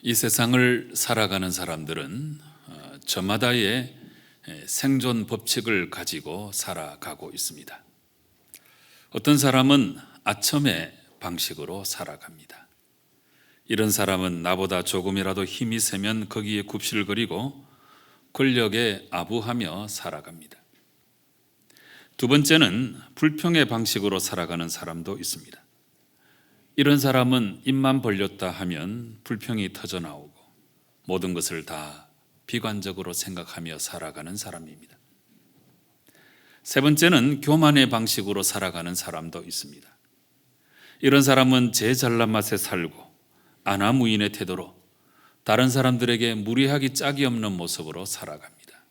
이 세상을 살아가는 사람들은 저마다의 생존 법칙을 가지고 살아가고 있습니다. 어떤 사람은 아첨의 방식으로 살아갑니다. 이런 사람은 나보다 조금이라도 힘이 세면 거기에 굽실거리고 권력에 아부하며 살아갑니다. 두 번째는 불평의 방식으로 살아가는 사람도 있습니다. 이런 사람은 입만 벌렸다 하면 불평이 터져나오고 모든 것을 다 비관적으로 생각하며 살아가는 사람입니다. 세 번째는 교만의 방식으로 살아가는 사람도 있습니다. 이런 사람은 제 잘난 맛에 살고 안하무인의 태도로 다른 사람들에게 무례하기 짝이 없는 모습으로 살아갑니다.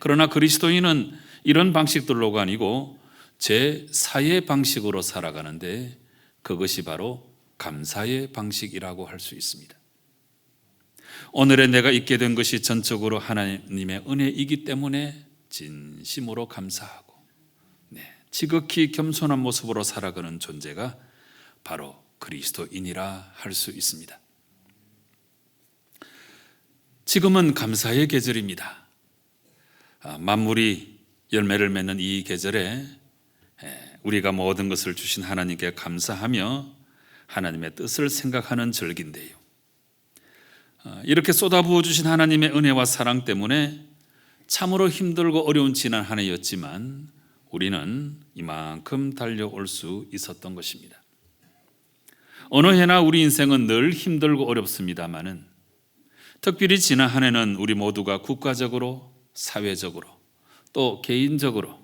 그러나 그리스도인은 이런 방식들로가 아니고 제 사의 방식으로 살아가는데 그것이 바로 감사의 방식이라고 할 수 있습니다. 오늘의 내가 있게 된 것이 전적으로 하나님의 은혜이기 때문에 진심으로 감사하고 지극히 겸손한 모습으로 살아가는 존재가 바로 그리스도인이라 할 수 있습니다. 지금은 감사의 계절입니다. 만물이 열매를 맺는 이 계절에 우리가 모든 것을 주신 하나님께 감사하며 하나님의 뜻을 생각하는 절기인데요. 이렇게 쏟아부어 주신 하나님의 은혜와 사랑 때문에 참으로 힘들고 어려운 지난 한 해였지만 우리는 이만큼 달려올 수 있었던 것입니다. 어느 해나 우리 인생은 늘 힘들고 어렵습니다마는 특별히 지난 한 해는 우리 모두가 국가적으로, 사회적으로, 또 개인적으로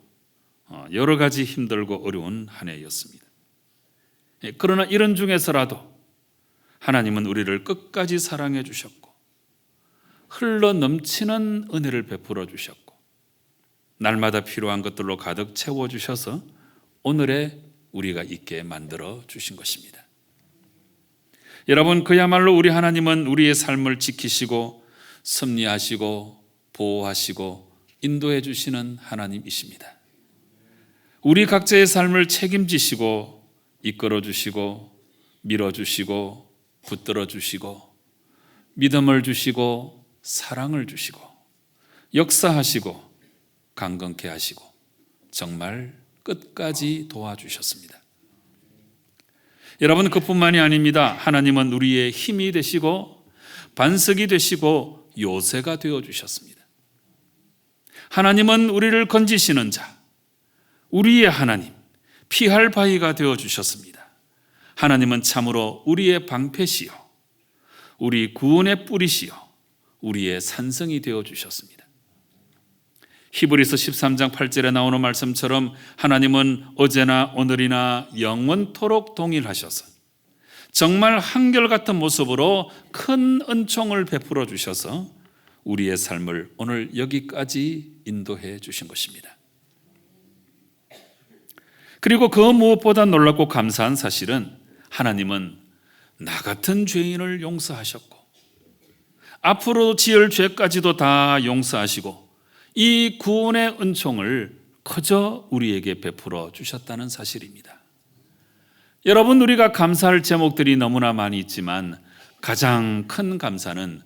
여러 가지 힘들고 어려운 한 해였습니다. 그러나 이런 중에서라도 하나님은 우리를 끝까지 사랑해 주셨고 흘러 넘치는 은혜를 베풀어 주셨고 날마다 필요한 것들로 가득 채워 주셔서 오늘의 우리가 있게 만들어 주신 것입니다. 여러분, 그야말로 우리 하나님은 우리의 삶을 지키시고 섭리하시고 보호하시고 인도해 주시는 하나님이십니다. 우리 각자의 삶을 책임지시고 이끌어 주시고 밀어 주시고 붙들어 주시고 믿음을 주시고 사랑을 주시고 역사하시고 강건케 하시고 정말 끝까지 도와주셨습니다. 여러분, 그뿐만이 아닙니다. 하나님은 우리의 힘이 되시고 반석이 되시고 요새가 되어주셨습니다. 하나님은 우리를 건지시는 자, 우리의 하나님, 피할 바위가 되어주셨습니다. 하나님은 참으로 우리의 방패시요 우리 구원의 뿌리시요 우리의 산성이 되어주셨습니다. 히브리서 13장 8절에 나오는 말씀처럼 하나님은 어제나 오늘이나 영원토록 동일하셔서 정말 한결같은 모습으로 큰 은총을 베풀어 주셔서 우리의 삶을 오늘 여기까지 인도해 주신 것입니다. 그리고 그 무엇보다 놀랍고 감사한 사실은 하나님은 나 같은 죄인을 용서하셨고 앞으로 지을 죄까지도 다 용서하시고 이 구원의 은총을 그저 우리에게 베풀어 주셨다는 사실입니다. 여러분, 우리가 감사할 제목들이 너무나 많이 있지만 가장 큰 감사는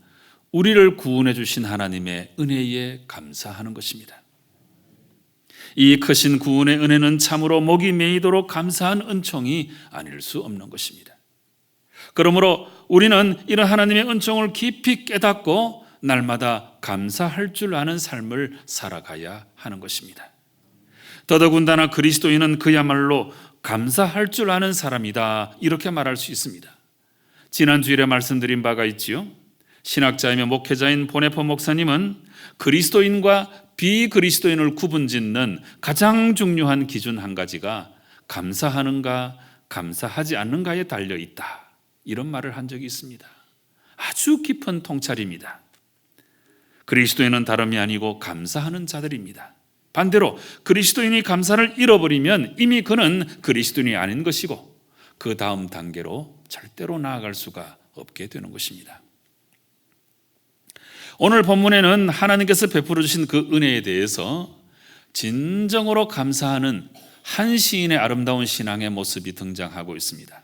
우리를 구원해 주신 하나님의 은혜에 감사하는 것입니다. 이 크신 구원의 은혜는 참으로 목이 메이도록 감사한 은총이 아닐 수 없는 것입니다. 그러므로 우리는 이런 하나님의 은총을 깊이 깨닫고 날마다 감사할 줄 아는 삶을 살아가야 하는 것입니다. 더더군다나 그리스도인은 그야말로 감사할 줄 아는 사람이다, 이렇게 말할 수 있습니다. 지난주일에 말씀드린 바가 있지요. 신학자이며 목회자인 보네포 목사님은 그리스도인과 비그리스도인을 구분짓는 가장 중요한 기준 한 가지가 감사하는가 감사하지 않는가에 달려 있다, 이런 말을 한 적이 있습니다. 아주 깊은 통찰입니다. 그리스도인은 다름이 아니고 감사하는 자들입니다. 반대로 그리스도인이 감사를 잃어버리면 이미 그는 그리스도인이 아닌 것이고 그 다음 단계로 절대로 나아갈 수가 없게 되는 것입니다. 오늘 본문에는 하나님께서 베풀어 주신 그 은혜에 대해서 진정으로 감사하는 한 시인의 아름다운 신앙의 모습이 등장하고 있습니다.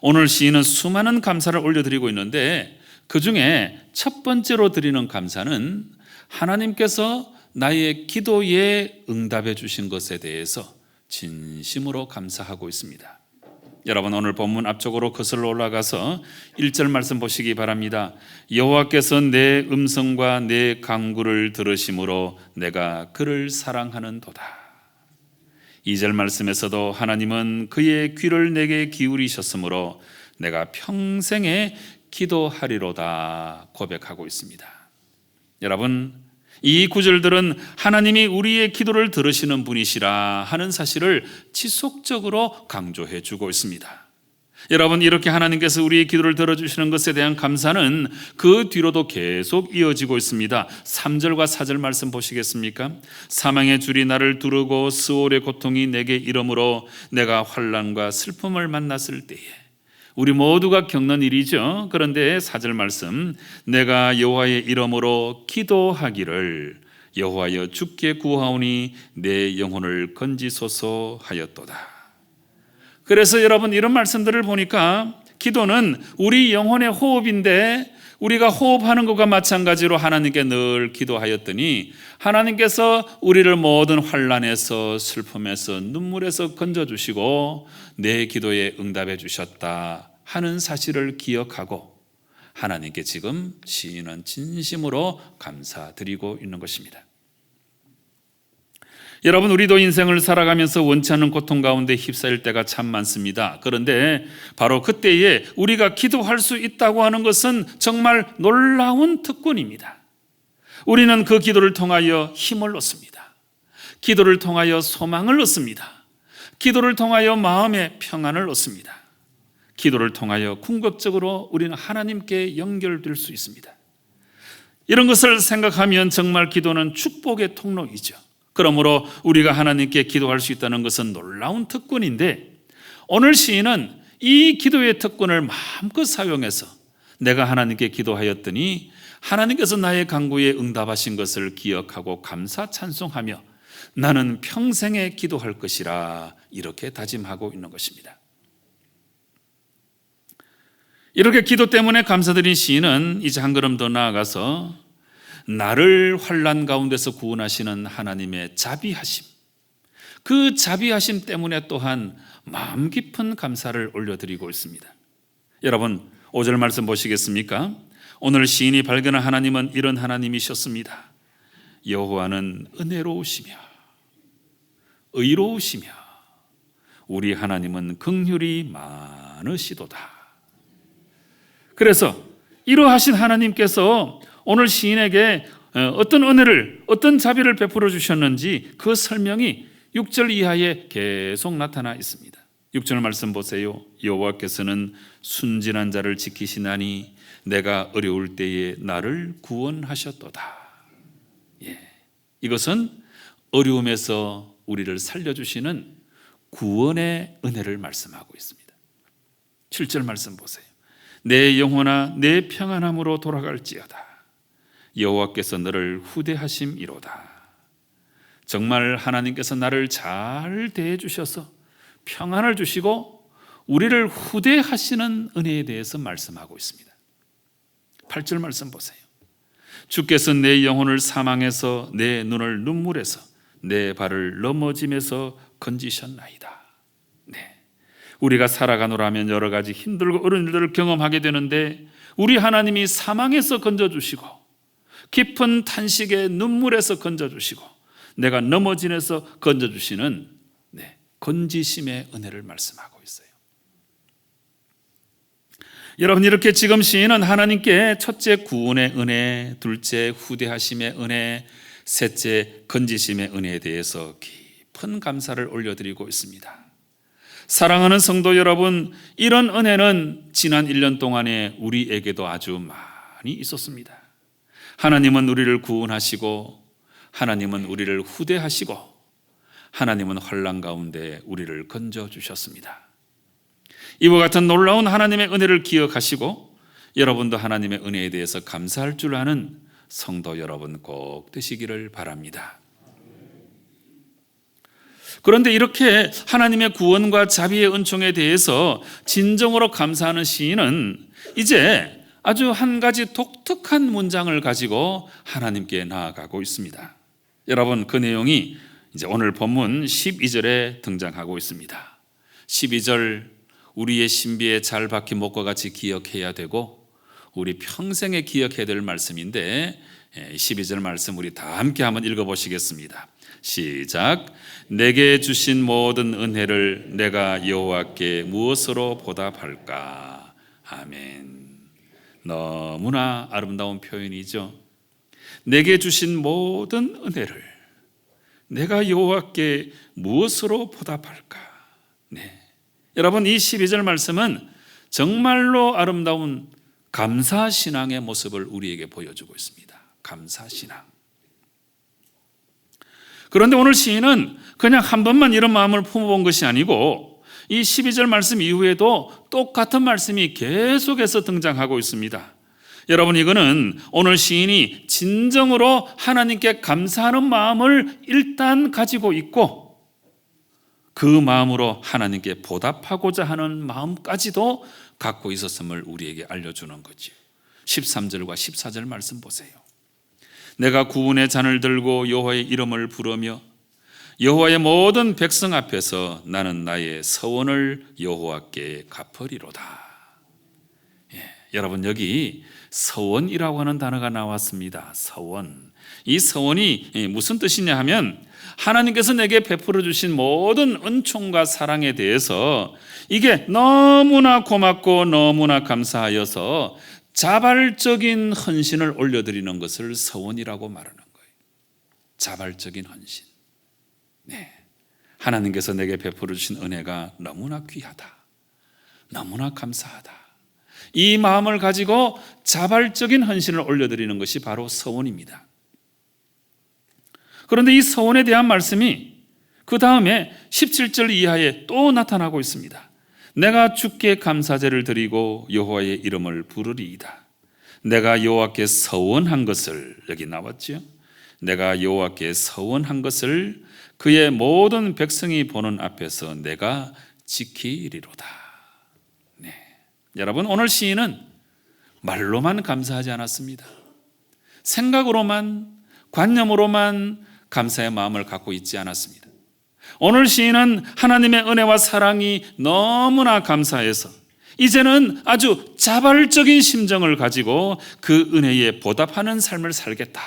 오늘 시인은 수많은 감사를 올려드리고 있는데 그 중에 첫 번째로 드리는 감사는 하나님께서 나의 기도에 응답해 주신 것에 대해서 진심으로 감사하고 있습니다. 여러분, 오늘 본문 앞쪽으로 거슬러 올라가서 1절 말씀 보시기 바랍니다. 여호와께서 내 음성과 내 간구를 들으심으로 내가 그를 사랑하는도다. 2절 말씀에서도 하나님은 그의 귀를 내게 기울이셨으므로 내가 평생에 기도하리로다 고백하고 있습니다. 여러분, 이 구절들은 하나님이 우리의 기도를 들으시는 분이시라 하는 사실을 지속적으로 강조해 주고 있습니다. 여러분, 이렇게 하나님께서 우리의 기도를 들어주시는 것에 대한 감사는 그 뒤로도 계속 이어지고 있습니다. 3절과 4절 말씀 보시겠습니까? 사망의 줄이 나를 두르고 스올의 고통이 내게 이르므로 내가 환난과 슬픔을 만났을 때에, 우리 모두가 겪는 일이죠. 그런데 4절 말씀, 내가 여호와의 이름으로 기도하기를 여호와여 주께 구하오니 내 영혼을 건지소서 하였도다. 그래서 여러분, 이런 말씀들을 보니까 기도는 우리 영혼의 호흡인데 우리가 호흡하는 것과 마찬가지로 하나님께 늘 기도하였더니 하나님께서 우리를 모든 환난에서 슬픔에서 눈물에서 건져주시고 내 기도에 응답해 주셨다 하는 사실을 기억하고 하나님께 지금 시인은 진심으로 감사드리고 있는 것입니다. 여러분, 우리도 인생을 살아가면서 원치 않는 고통 가운데 휩싸일 때가 참 많습니다. 그런데 바로 그때에 우리가 기도할 수 있다고 하는 것은 정말 놀라운 특권입니다. 우리는 그 기도를 통하여 힘을 얻습니다. 기도를 통하여 소망을 얻습니다. 기도를 통하여 마음의 평안을 얻습니다. 기도를 통하여 궁극적으로 우리는 하나님께 연결될 수 있습니다. 이런 것을 생각하면 정말 기도는 축복의 통로이죠. 그러므로 우리가 하나님께 기도할 수 있다는 것은 놀라운 특권인데, 오늘 시인은 이 기도의 특권을 마음껏 사용해서 내가 하나님께 기도하였더니 하나님께서 나의 간구에 응답하신 것을 기억하고 감사 찬송하며 나는 평생에 기도할 것이라 이렇게 다짐하고 있는 것입니다. 이렇게 기도 때문에 감사드린 시인은 이제 한 걸음 더 나아가서 나를 환난 가운데서 구원하시는 하나님의 자비하심, 그 자비하심 때문에 또한 마음 깊은 감사를 올려드리고 있습니다. 여러분, 5절 말씀 보시겠습니까? 오늘 시인이 발견한 하나님은 이런 하나님이셨습니다. 여호와는 은혜로우시며 의로우시며 우리 하나님은 긍휼이 많으시도다. 그래서 이러하신 하나님께서 오늘 시인에게 어떤 은혜를, 어떤 자비를 베풀어 주셨는지 그 설명이 6절 이하에 계속 나타나 있습니다. 6절 말씀 보세요. 여호와께서는 순진한 자를 지키시나니 내가 어려울 때에 나를 구원하셨도다. 이것은 어려움에서 우리를 살려주시는 구원의 은혜를 말씀하고 있습니다. 7절 말씀 보세요. 내 영혼아 내 평안함으로 돌아갈지어다. 여호와께서 너를 후대하심이로다. 정말 하나님께서 나를 잘 대해 주셔서 평안을 주시고 우리를 후대하시는 은혜에 대해서 말씀하고 있습니다. 8절 말씀 보세요. 주께서 내 영혼을 사망에서 내 눈을 눈물에서 내 발을 넘어짐에서 건지셨나이다. 우리가 살아가노라면 여러 가지 힘들고 어려운 일들을 경험하게 되는데 우리 하나님이 사망에서 건져주시고 깊은 탄식의 눈물에서 건져주시고 내가 넘어짐에서 건져주시는 건지심의 은혜를 말씀하고 있어요. 여러분, 이렇게 지금 시인은 하나님께 첫째 구원의 은혜, 둘째 후대하심의 은혜, 셋째 건지심의 은혜에 대해서 깊은 감사를 올려드리고 있습니다. 사랑하는 성도 여러분, 이런 은혜는 지난 1년 동안에 우리에게도 아주 많이 있었습니다. 하나님은 우리를 구원하시고 하나님은 우리를 후대하시고 하나님은 환난 가운데 우리를 건져주셨습니다. 이와 같은 놀라운 하나님의 은혜를 기억하시고 여러분도 하나님의 은혜에 대해서 감사할 줄 아는 성도 여러분 꼭 되시기를 바랍니다. 그런데 이렇게 하나님의 구원과 자비의 은총에 대해서 진정으로 감사하는 시인은 이제 아주 한 가지 독특한 문장을 가지고 하나님께 나아가고 있습니다. 여러분, 그 내용이 이제 오늘 본문 12절에 등장하고 있습니다. 12절, 우리의 신비에 잘 박힌 못과 같이 기억해야 되고 우리 평생에 기억해야 될 말씀인데 12절 말씀 우리 다 함께 한번 읽어보시겠습니다. 시작. 내게 주신 모든 은혜를 내가 여호와께 무엇으로 보답할까? 아멘. 너무나 아름다운 표현이죠. 내게 주신 모든 은혜를 내가 여호와께 무엇으로 보답할까? 네. 여러분, 이 12절 말씀은 정말로 아름다운 감사신앙의 모습을 우리에게 보여주고 있습니다. 감사신앙. 그런데 오늘 시인은 그냥 한 번만 이런 마음을 품어본 것이 아니고 이 12절 말씀 이후에도 똑같은 말씀이 계속해서 등장하고 있습니다. 여러분, 이거는 오늘 시인이 진정으로 하나님께 감사하는 마음을 일단 가지고 있고 그 마음으로 하나님께 보답하고자 하는 마음까지도 갖고 있었음을 우리에게 알려주는 거죠. 13절과 14절 말씀 보세요. 내가 구원의 잔을 들고 여호와의 이름을 부르며 여호와의 모든 백성 앞에서 나는 나의 서원을 여호와께 갚으리로다. 여러분, 여기 서원이라고 하는 단어가 나왔습니다. 서원. 이 서원이 무슨 뜻이냐 하면 하나님께서 내게 베풀어 주신 모든 은총과 사랑에 대해서 이게 너무나 고맙고 너무나 감사하여서 자발적인 헌신을 올려드리는 것을 서원이라고 말하는 거예요. 자발적인 헌신. 네. 하나님께서 내게 베풀어 주신 은혜가 너무나 귀하다. 너무나 감사하다. 이 마음을 가지고 자발적인 헌신을 올려드리는 것이 바로 서원입니다. 그런데 이 서원에 대한 말씀이 그 다음에 17절 이하에 또 나타나고 있습니다. 내가 주께 감사제를 드리고 여호와의 이름을 부르리이다. 내가 여호와께 서원한 것을, 여기 나왔죠. 내가 여호와께 서원한 것을 그의 모든 백성이 보는 앞에서 내가 지키리로다. 네. 여러분, 오늘 시인은 말로만 감사하지 않았습니다. 생각으로만, 관념으로만 감사의 마음을 갖고 있지 않았습니다. 오늘 시인은 하나님의 은혜와 사랑이 너무나 감사해서 이제는 아주 자발적인 심정을 가지고 그 은혜에 보답하는 삶을 살겠다,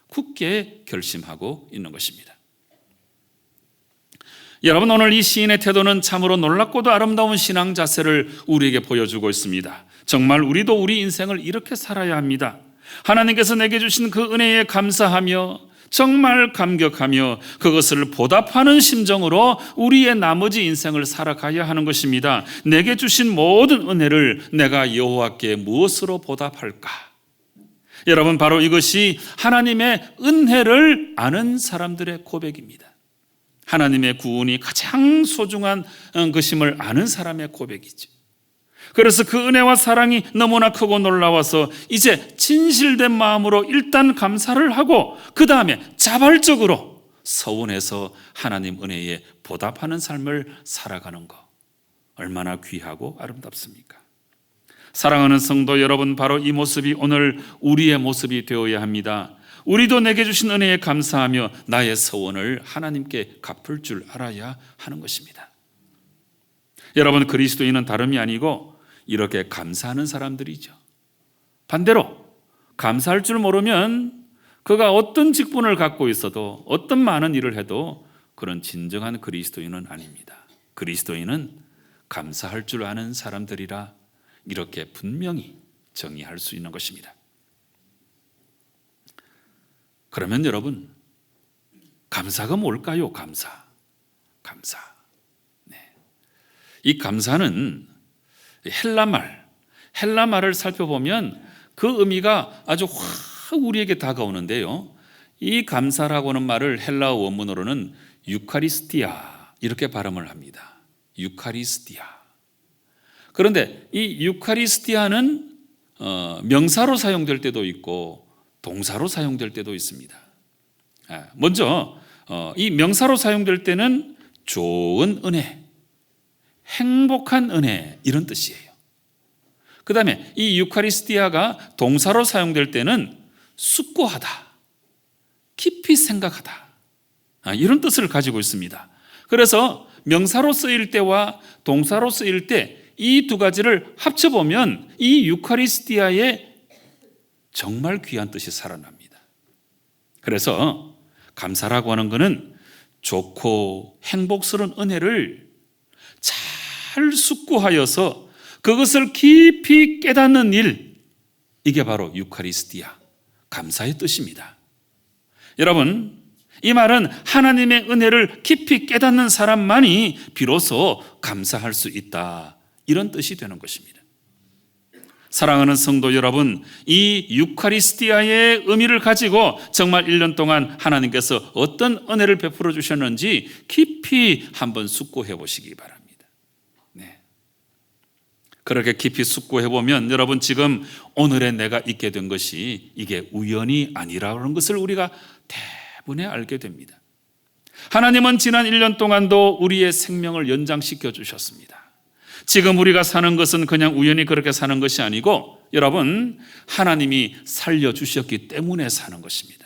굳게 결심하고 있는 것입니다. 여러분, 오늘 이 시인의 태도는 참으로 놀랍고도 아름다운 신앙 자세를 우리에게 보여주고 있습니다. 정말 우리도 우리 인생을 이렇게 살아야 합니다. 하나님께서 내게 주신 그 은혜에 감사하며 정말 감격하며 그것을 보답하는 심정으로 우리의 나머지 인생을 살아가야 하는 것입니다. 내게 주신 모든 은혜를 내가 여호와께 무엇으로 보답할까? 여러분, 바로 이것이 하나님의 은혜를 아는 사람들의 고백입니다. 하나님의 구원이 가장 소중한 것임을 아는 사람의 고백이죠. 그래서 그 은혜와 사랑이 너무나 크고 놀라워서 이제 진실된 마음으로 일단 감사를 하고 그 다음에 자발적으로 서원해서 하나님 은혜에 보답하는 삶을 살아가는 것, 얼마나 귀하고 아름답습니까? 사랑하는 성도 여러분, 바로 이 모습이 오늘 우리의 모습이 되어야 합니다. 우리도 내게 주신 은혜에 감사하며 나의 서원을 하나님께 갚을 줄 알아야 하는 것입니다. 여러분, 그리스도인은 다름이 아니고 이렇게 감사하는 사람들이죠. 반대로 감사할 줄 모르면 그가 어떤 직분을 갖고 있어도 어떤 많은 일을 해도 그런 진정한 그리스도인은 아닙니다. 그리스도인은 감사할 줄 아는 사람들이라 이렇게 분명히 정의할 수 있는 것입니다. 그러면 여러분, 감사가 뭘까요? 감사. 네. 이 감사는 헬라말을 살펴보면 그 의미가 아주 확 우리에게 다가오는데요. 이 감사라고 하는 말을 헬라어 원문으로는 유카리스티아 이렇게 발음을 합니다. 유카리스티아. 그런데 이 유카리스티아는 명사로 사용될 때도 있고 동사로 사용될 때도 있습니다. 먼저 이 명사로 사용될 때는 좋은 은혜, 행복한 은혜 이런 뜻이에요. 그 다음에 이 유카리스티아가 동사로 사용될 때는 숙고하다, 깊이 생각하다 이런 뜻을 가지고 있습니다. 그래서 명사로 쓰일 때와 동사로 쓰일 때 이 두 가지를 합쳐보면 이 유카리스티아의 정말 귀한 뜻이 살아납니다. 그래서 감사라고 하는 것은 좋고 행복스러운 은혜를 잘 숙고하여서 그것을 깊이 깨닫는 일, 이게 바로 유카리스티아, 감사의 뜻입니다. 여러분, 이 말은 하나님의 은혜를 깊이 깨닫는 사람만이 비로소 감사할 수 있다, 이런 뜻이 되는 것입니다. 사랑하는 성도 여러분, 이 유카리스티아의 의미를 가지고 정말 1년 동안 하나님께서 어떤 은혜를 베풀어 주셨는지 깊이 한번 숙고해 보시기 바랍니다. 네. 그렇게 깊이 숙고해 보면 여러분, 지금 오늘의 내가 있게 된 것이 이게 우연이 아니라는 것을 우리가 대부분에 알게 됩니다. 하나님은 지난 1년 동안도 우리의 생명을 연장시켜 주셨습니다. 지금 우리가 사는 것은 그냥 우연히 그렇게 사는 것이 아니고 여러분, 하나님이 살려주셨기 때문에 사는 것입니다.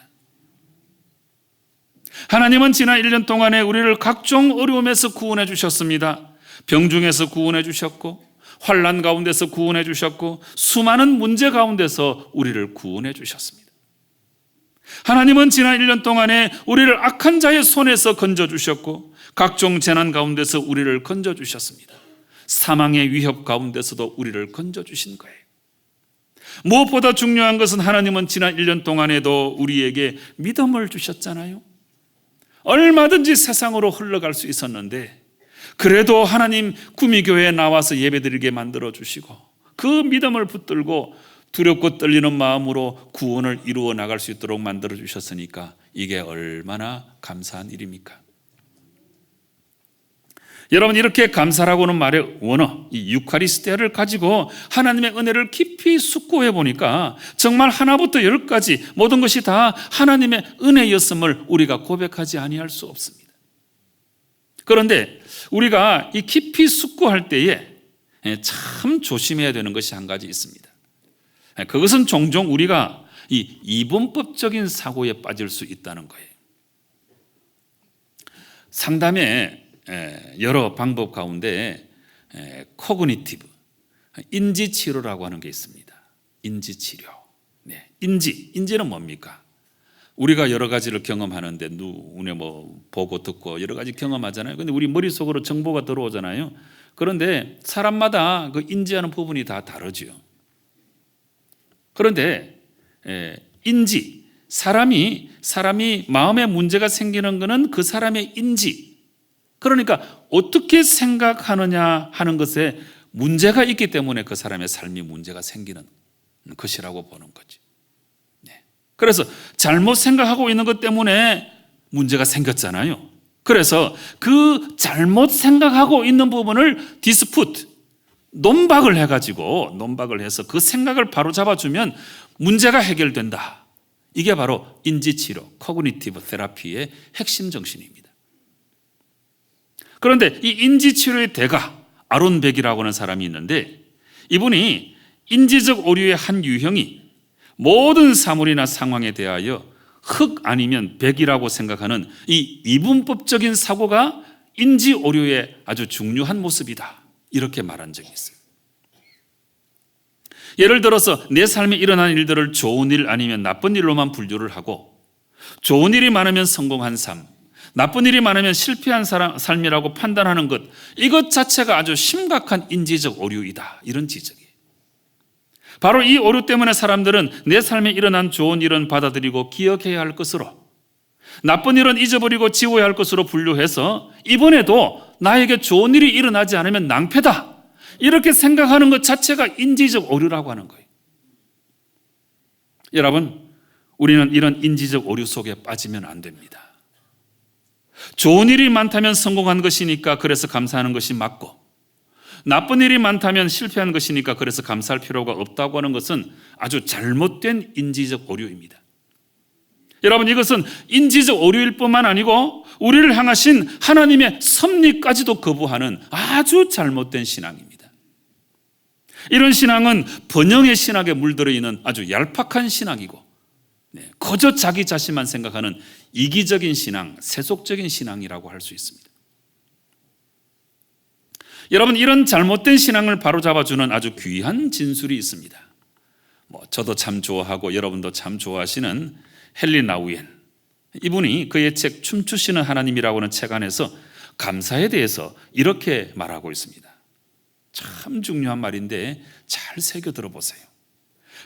하나님은 지난 1년 동안에 우리를 각종 어려움에서 구원해 주셨습니다. 병중에서 구원해 주셨고, 환난 가운데서 구원해 주셨고, 수많은 문제 가운데서 우리를 구원해 주셨습니다. 하나님은 지난 1년 동안에 우리를 악한 자의 손에서 건져 주셨고, 각종 재난 가운데서 우리를 건져 주셨습니다. 사망의 위협 가운데서도 우리를 건져주신 거예요. 무엇보다 중요한 것은 하나님은 지난 1년 동안에도 우리에게 믿음을 주셨잖아요. 얼마든지 세상으로 흘러갈 수 있었는데 그래도 하나님 구미교회에 나와서 예배드리게 만들어주시고 그 믿음을 붙들고 두렵고 떨리는 마음으로 구원을 이루어 나갈 수 있도록 만들어주셨으니까 이게 얼마나 감사한 일입니까? 여러분, 이렇게 감사라고는 말의 원어, 이 유카리스티아를 가지고 하나님의 은혜를 깊이 숙고해 보니까 정말 하나부터 열까지 모든 것이 다 하나님의 은혜였음을 우리가 고백하지 아니할 수 없습니다. 그런데 우리가 이 깊이 숙고할 때에 참 조심해야 되는 것이 한 가지 있습니다. 그것은 종종 우리가 이 이분법적인 사고에 빠질 수 있다는 거예요. 상담에 여러 방법 가운데 코그니티브, 인지치료라고 하는 게 있습니다. 인지치료. 네. 인지는 뭡니까? 우리가 여러 가지를 경험하는데 눈에 뭐 보고 듣고 여러 가지 경험하잖아요. 근데 우리 머릿속으로 정보가 들어오잖아요. 그런데 사람마다 그 인지하는 부분이 다 다르죠. 그런데 인지, 사람이 마음에 문제가 생기는 것은 그 사람의 인지, 그러니까 어떻게 생각하느냐 하는 것에 문제가 있기 때문에 그 사람의 삶이 문제가 생기는 것이라고 보는 거지. 네. 그래서 잘못 생각하고 있는 것 때문에 문제가 생겼잖아요. 그래서 그 잘못 생각하고 있는 부분을 디스푸트, 논박을 해서 그 생각을 바로 잡아주면 문제가 해결된다. 이게 바로 인지치료, 코그니티브 테라피의 핵심 정신입니다. 그런데 이 인지치료의 대가 아론 백이라고 하는 사람이 있는데, 이분이 인지적 오류의 한 유형이 모든 사물이나 상황에 대하여 흑 아니면 백이라고 생각하는 이 이분법적인 사고가 인지 오류의 아주 중요한 모습이다, 이렇게 말한 적이 있어요. 예를 들어서 내 삶에 일어난 일들을 좋은 일 아니면 나쁜 일로만 분류를 하고, 좋은 일이 많으면 성공한 삶, 나쁜 일이 많으면 실패한 삶이라고 판단하는 것, 이것 자체가 아주 심각한 인지적 오류이다, 이런 지적이에요. 바로 이 오류 때문에 사람들은 내 삶에 일어난 좋은 일은 받아들이고 기억해야 할 것으로, 나쁜 일은 잊어버리고 지워야 할 것으로 분류해서 이번에도 나에게 좋은 일이 일어나지 않으면 낭패다, 이렇게 생각하는 것 자체가 인지적 오류라고 하는 거예요. 여러분, 우리는 이런 인지적 오류 속에 빠지면 안 됩니다. 좋은 일이 많다면 성공한 것이니까 그래서 감사하는 것이 맞고, 나쁜 일이 많다면 실패한 것이니까 그래서 감사할 필요가 없다고 하는 것은 아주 잘못된 인지적 오류입니다. 여러분, 이것은 인지적 오류일 뿐만 아니고 우리를 향하신 하나님의 섭리까지도 거부하는 아주 잘못된 신앙입니다. 이런 신앙은 번영의 신학에 물들어 있는 아주 얄팍한 신앙이고, 거저 자기 자신만 생각하는 이기적인 신앙, 세속적인 신앙이라고 할 수 있습니다. 여러분, 이런 잘못된 신앙을 바로잡아주는 아주 귀한 진술이 있습니다. 저도 참 좋아하고 여러분도 참 좋아하시는 헨리 나우엔, 이분이 그의 책 춤추시는 하나님이라고 하는 책 안에서 감사에 대해서 이렇게 말하고 있습니다. 참 중요한 말인데 잘 새겨 들어보세요.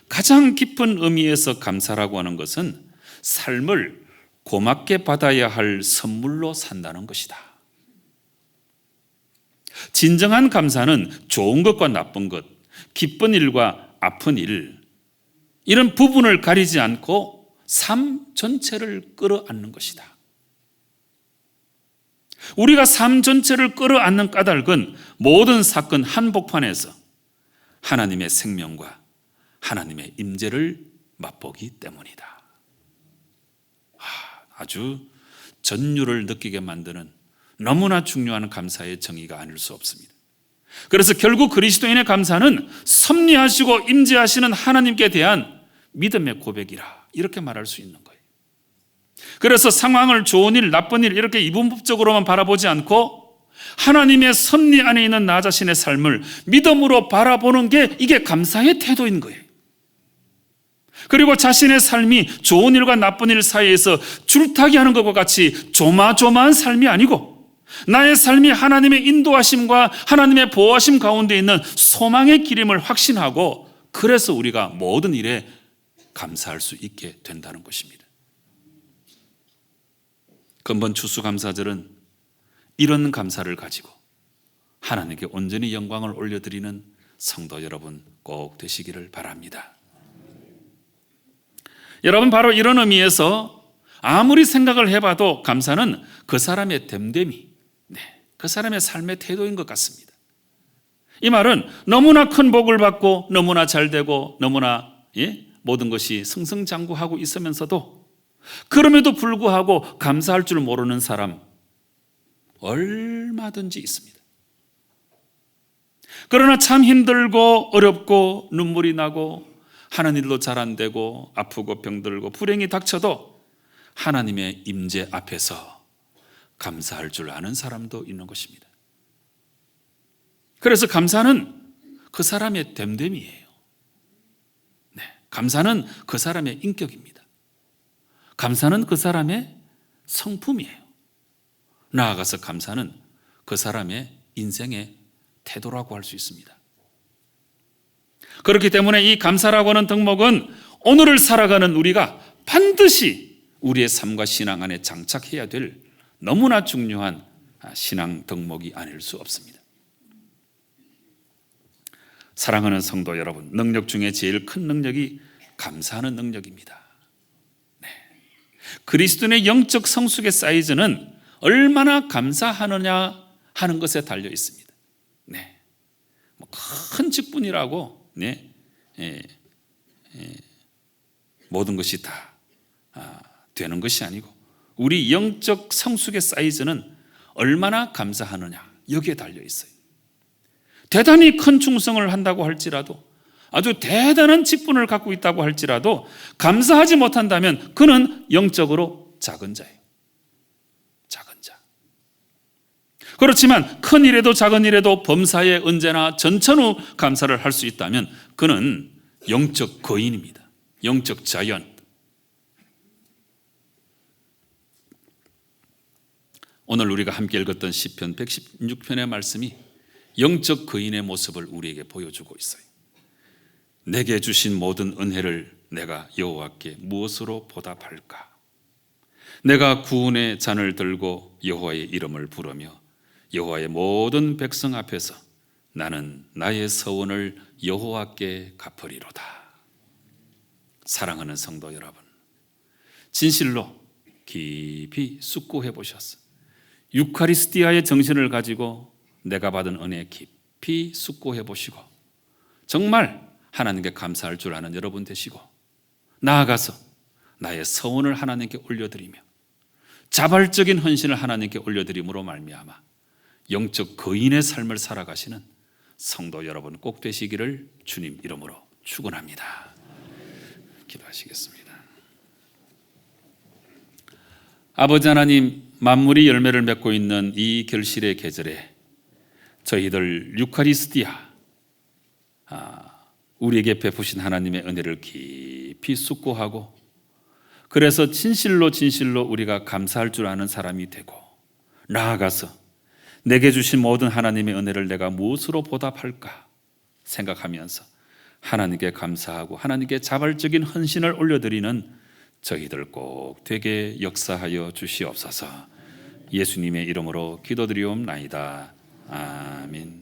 가장 깊은 의미에서 감사라고 하는 것은 삶을 고맙게 받아야 할 선물로 산다는 것이다. 진정한 감사는 좋은 것과 나쁜 것, 기쁜 일과 아픈 일, 이런 부분을 가리지 않고 삶 전체를 끌어안는 것이다. 우리가 삶 전체를 끌어안는 까닭은 모든 사건 한복판에서 하나님의 생명과 하나님의 임재를 맛보기 때문이다. 아주 전율을 느끼게 만드는 너무나 중요한 감사의 정의가 아닐 수 없습니다. 그래서 결국 그리스도인의 감사는 섭리하시고 임재하시는 하나님께 대한 믿음의 고백이라, 이렇게 말할 수 있는 거예요. 그래서 상황을 좋은 일, 나쁜 일 이렇게 이분법적으로만 바라보지 않고 하나님의 섭리 안에 있는 나 자신의 삶을 믿음으로 바라보는 게, 이게 감사의 태도인 거예요. 그리고 자신의 삶이 좋은 일과 나쁜 일 사이에서 줄타기 하는 것과 같이 조마조마한 삶이 아니고, 나의 삶이 하나님의 인도하심과 하나님의 보호하심 가운데 있는 소망의 길임을 확신하고, 그래서 우리가 모든 일에 감사할 수 있게 된다는 것입니다. 근본 추수감사절은 이런 감사를 가지고 하나님께 온전히 영광을 올려드리는 성도 여러분 꼭 되시기를 바랍니다. 여러분, 바로 이런 의미에서 아무리 생각을 해봐도 감사는 그 사람의 됨됨이, 그 사람의 삶의 태도인 것 같습니다. 이 말은 너무나 큰 복을 받고 너무나 잘 되고 너무나 모든 것이 승승장구하고 있으면서도 그럼에도 불구하고 감사할 줄 모르는 사람 얼마든지 있습니다. 그러나 참 힘들고 어렵고 눈물이 나고 하는 일도 잘 안 되고 아프고 병들고 불행이 닥쳐도 하나님의 임재 앞에서 감사할 줄 아는 사람도 있는 것입니다. 그래서 감사는 그 사람의 됨됨이에요. 감사는 그 사람의 인격입니다. 감사는 그 사람의 성품이에요. 나아가서 감사는 그 사람의 인생의 태도라고 할 수 있습니다. 그렇기 때문에 이 감사라고 하는 덕목은 오늘을 살아가는 우리가 반드시 우리의 삶과 신앙 안에 장착해야 될 너무나 중요한 신앙 덕목이 아닐 수 없습니다. 사랑하는 성도 여러분, 능력 중에 제일 큰 능력이 감사하는 능력입니다. 그리스도인의 영적 성숙의 사이즈는 얼마나 감사하느냐 하는 것에 달려 있습니다. 큰 직분이라고 모든 것이 다 되는 것이 아니고, 우리 영적 성숙의 사이즈는 얼마나 감사하느냐, 여기에 달려 있어요. 대단히 큰 충성을 한다고 할지라도, 아주 대단한 직분을 갖고 있다고 할지라도 감사하지 못한다면 그는 영적으로 작은 자예요. 작은 자. 그렇지만 큰 일에도 작은 일에도 범사에 언제나 전천후 감사를 할 수 있다면 그는 영적 거인입니다. 영적 자연. 오늘 우리가 함께 읽었던 시편 116편의 말씀이 영적 거인의 모습을 우리에게 보여주고 있어요. 내게 주신 모든 은혜를 내가 여호와께 무엇으로 보답할까? 내가 구원의 잔을 들고 여호와의 이름을 부르며 여호와의 모든 백성 앞에서 나는 나의 서원을 여호와께 갚으리로다. 사랑하는 성도 여러분, 진실로 깊이 숙고해 보셨어. 유카리스티아의 정신을 가지고 내가 받은 은혜 깊이 숙고해 보시고 정말 하나님께 감사할 줄 아는 여러분 되시고, 나아가서 나의 서원을 하나님께 올려드리며 자발적인 헌신을 하나님께 올려드림으로 말미암아 영적 거인의 삶을 살아가시는 성도 여러분 꼭 되시기를 주님 이름으로 축원합니다. 기도하시겠습니다. 아버지 하나님, 만물이 열매를 맺고 있는 이 결실의 계절에 저희들 유카리스티아, 우리에게 베푸신 하나님의 은혜를 깊이 숙고하고 그래서 진실로 우리가 감사할 줄 아는 사람이 되고 나아가서 내게 주신 모든 하나님의 은혜를 내가 무엇으로 보답할까 생각하면서 하나님께 감사하고 하나님께 자발적인 헌신을 올려드리는 저희들 꼭 되게 역사하여 주시옵소서. 예수님의 이름으로 기도드리옵나이다. 아멘.